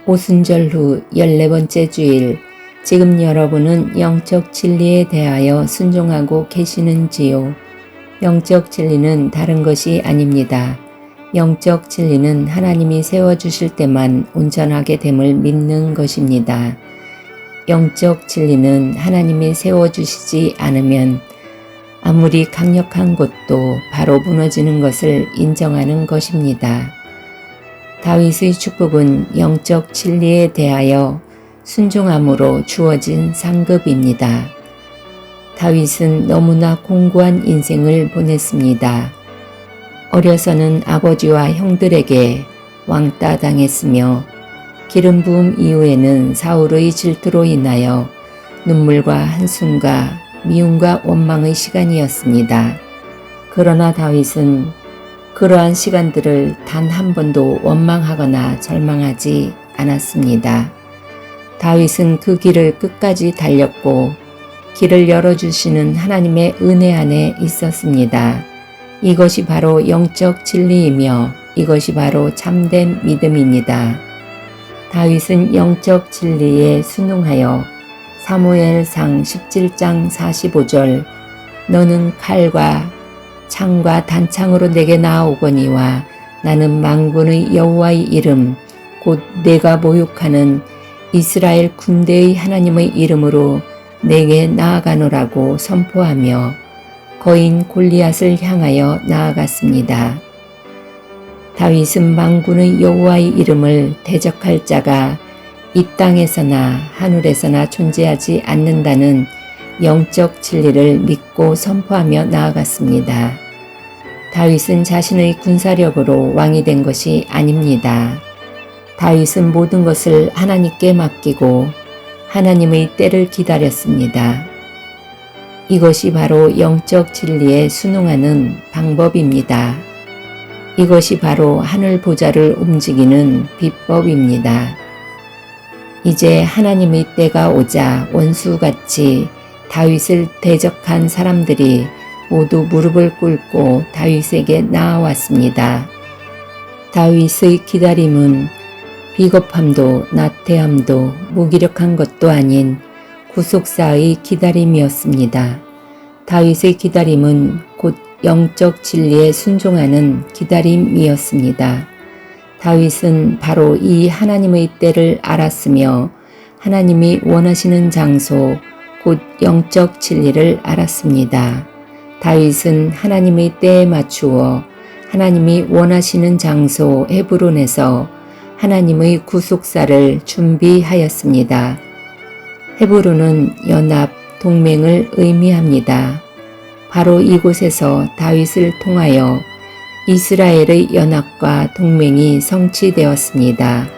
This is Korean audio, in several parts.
오순절 후 14번째 주일, 지금 여러분은 영적 진리에 대하여 순종하고 계시는지요? 영적 진리는 다른 것이 아닙니다. 영적 진리는 하나님이 세워주실 때만 온전하게 됨을 믿는 것입니다. 영적 진리는 하나님이 세워주시지 않으면 아무리 강력한 것도 바로 무너지는 것을 인정하는 것입니다. 다윗의 축복은 영적 진리에 대하여 순종함으로 주어진 상급입니다. 다윗은 너무나 공고한 인생을 보냈습니다. 어려서는 아버지와 형들에게 왕따 당했으며 기름 부음 이후에는 사울의 질투로 인하여 눈물과 한숨과 미움과 원망의 시간이었습니다. 그러나 다윗은 그러한 시간들을 단 한 번도 원망하거나 절망하지 않았습니다. 다윗은 그 길을 끝까지 달렸고 길을 열어주시는 하나님의 은혜 안에 있었습니다. 이것이 바로 영적 진리이며 이것이 바로 참된 믿음입니다. 다윗은 영적 진리에 순응하여 사무엘상 17장 45절 너는 칼과 창과 단창으로 내게 나아오거니와 나는 만군의 여호와의 이름 곧 내가 모욕하는 이스라엘 군대의 하나님의 이름으로 내게 나아가노라고 선포하며 거인 골리앗을 향하여 나아갔습니다. 다윗은 만군의 여호와의 이름을 대적할 자가 이 땅에서나 하늘에서나 존재하지 않는다는 영적 진리를 믿고 선포하며 나아갔습니다. 다윗은 자신의 군사력으로 왕이 된 것이 아닙니다. 다윗은 모든 것을 하나님께 맡기고 하나님의 때를 기다렸습니다. 이것이 바로 영적 진리에 순응하는 방법입니다. 이것이 바로 하늘 보좌를 움직이는 비법입니다. 이제 하나님의 때가 오자 원수같이 다윗을 대적한 사람들이 모두 무릎을 꿇고 다윗에게 나아왔습니다. 다윗의 기다림은 비겁함도 나태함도 무기력한 것도 아닌 구속사의 기다림이었습니다. 다윗의 기다림은 곧 영적 진리에 순종하는 기다림이었습니다. 다윗은 바로 이 하나님의 때를 알았으며 하나님이 원하시는 장소 곧 영적 진리를 알았습니다. 다윗은 하나님의 때에 맞추어 하나님이 원하시는 장소 헤브론에서 하나님의 구속사를 준비하였습니다. 헤브론은 연합, 동맹을 의미합니다. 바로 이곳에서 다윗을 통하여 이스라엘의 연합과 동맹이 성취되었습니다.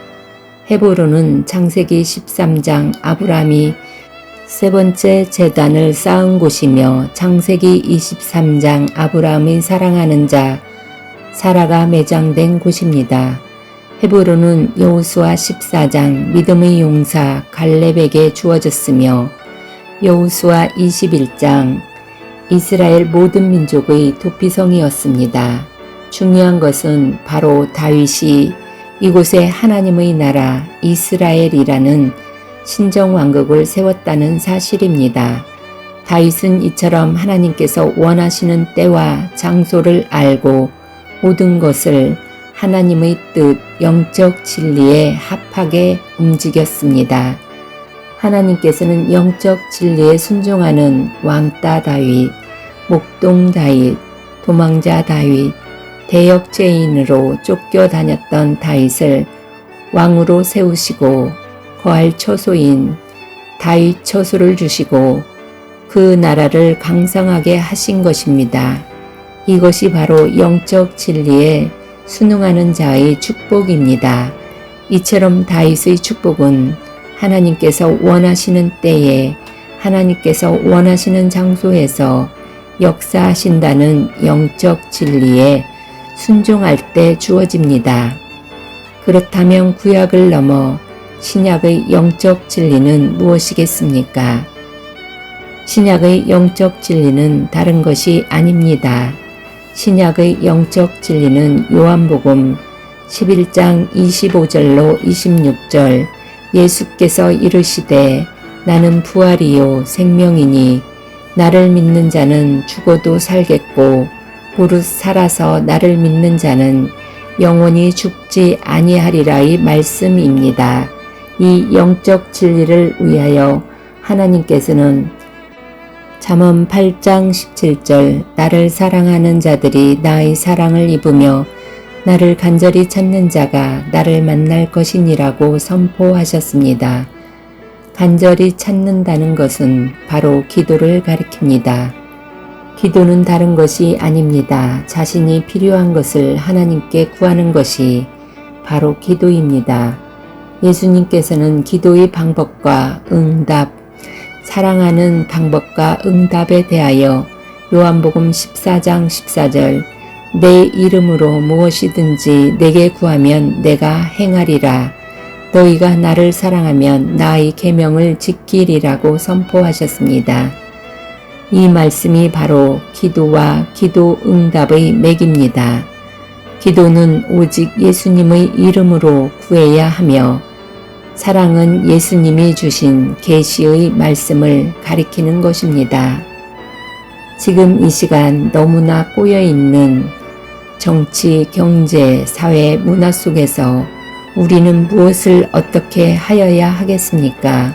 헤브론은 창세기 13장 아브라함이 세 번째 제단을 쌓은 곳이며 창세기 23장 아브라함이 사랑하는 자 사라가 매장된 곳입니다. 헤브론은 여호수아 14장 믿음의 용사 갈렙에게 주어졌으며 여호수아 21장 이스라엘 모든 민족의 도피성이었습니다. 중요한 것은 바로 다윗이 이곳에 하나님의 나라 이스라엘이라는 신정왕국을 세웠다는 사실입니다. 다윗은 이처럼 하나님께서 원하시는 때와 장소를 알고 모든 것을 하나님의 뜻, 영적 진리에 합하게 움직였습니다. 하나님께서는 영적 진리에 순종하는 왕따 다윗, 목동 다윗, 도망자 다윗, 대역죄인으로 쫓겨다녔던 다윗을 왕으로 세우시고 거할 처소인 다윗 처소를 주시고 그 나라를 강성하게 하신 것입니다. 이것이 바로 영적 진리에 순응하는 자의 축복입니다. 이처럼 다윗의 축복은 하나님께서 원하시는 때에 하나님께서 원하시는 장소에서 역사하신다는 영적 진리에 순종할 때 주어집니다. 그렇다면 구약을 넘어 신약의 영적 진리는 무엇이겠습니까? 신약의 영적 진리는 다른 것이 아닙니다. 신약의 영적 진리는 요한복음 11장 25절로 26절 예수께서 이르시되 나는 부활이요 생명이니 나를 믿는 자는 죽어도 살겠고 무릇 살아서 나를 믿는 자는 영원히 죽지 아니하리라의 말씀입니다. 이 영적 진리를 위하여 하나님께서는 잠언 8장 17절 나를 사랑하는 자들이 나의 사랑을 입으며 나를 간절히 찾는 자가 나를 만날 것이니라고 선포하셨습니다. 간절히 찾는다는 것은 바로 기도를 가리킵니다. 기도는 다른 것이 아닙니다. 자신이 필요한 것을 하나님께 구하는 것이 바로 기도입니다. 예수님께서는 기도의 방법과 응답, 사랑하는 방법과 응답에 대하여 요한복음 14장 14절 내 이름으로 무엇이든지 내게 구하면 내가 행하리라. 너희가 나를 사랑하면 나의 계명을 지키리라고 선포하셨습니다. 이 말씀이 바로 기도와 기도 응답의 맥입니다. 기도는 오직 예수님의 이름으로 구해야 하며 사랑은 예수님이 주신 계시의 말씀을 가리키는 것입니다. 지금 이 시간 너무나 꼬여있는 정치, 경제, 사회, 문화 속에서 우리는 무엇을 어떻게 하여야 하겠습니까?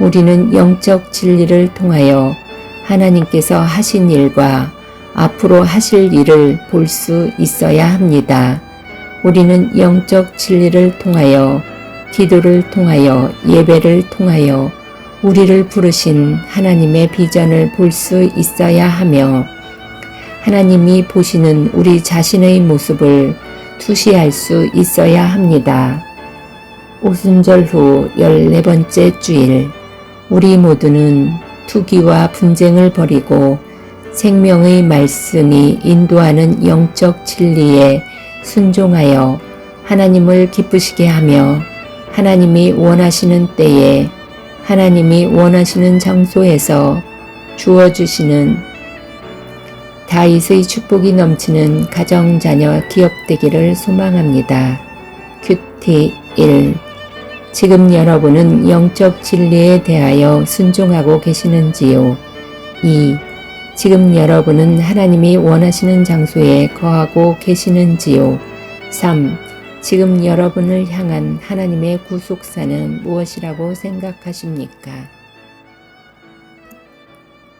우리는 영적 진리를 통하여 하나님께서 하신 일과 앞으로 하실 일을 볼 수 있어야 합니다. 우리는 영적 진리를 통하여 기도를 통하여 예배를 통하여 우리를 부르신 하나님의 비전을 볼 수 있어야 하며 하나님이 보시는 우리 자신의 모습을 투시할 수 있어야 합니다. 오순절 후 14번째 주일 우리 모두는 투기와 분쟁을 버리고 생명의 말씀이 인도하는 영적 진리에 순종하여 하나님을 기쁘시게 하며 하나님이 원하시는 때에 하나님이 원하시는 장소에서 주어주시는 다윗의 축복이 넘치는 가정, 자녀, 기업 되기를 소망합니다. 큐티 1. 지금 여러분은 영적 진리에 대하여 순종하고 계시는지요? 2. 지금 여러분은 하나님이 원하시는 장소에 거하고 계시는지요? 3. 지금 여러분을 향한 하나님의 구속사는 무엇이라고 생각하십니까?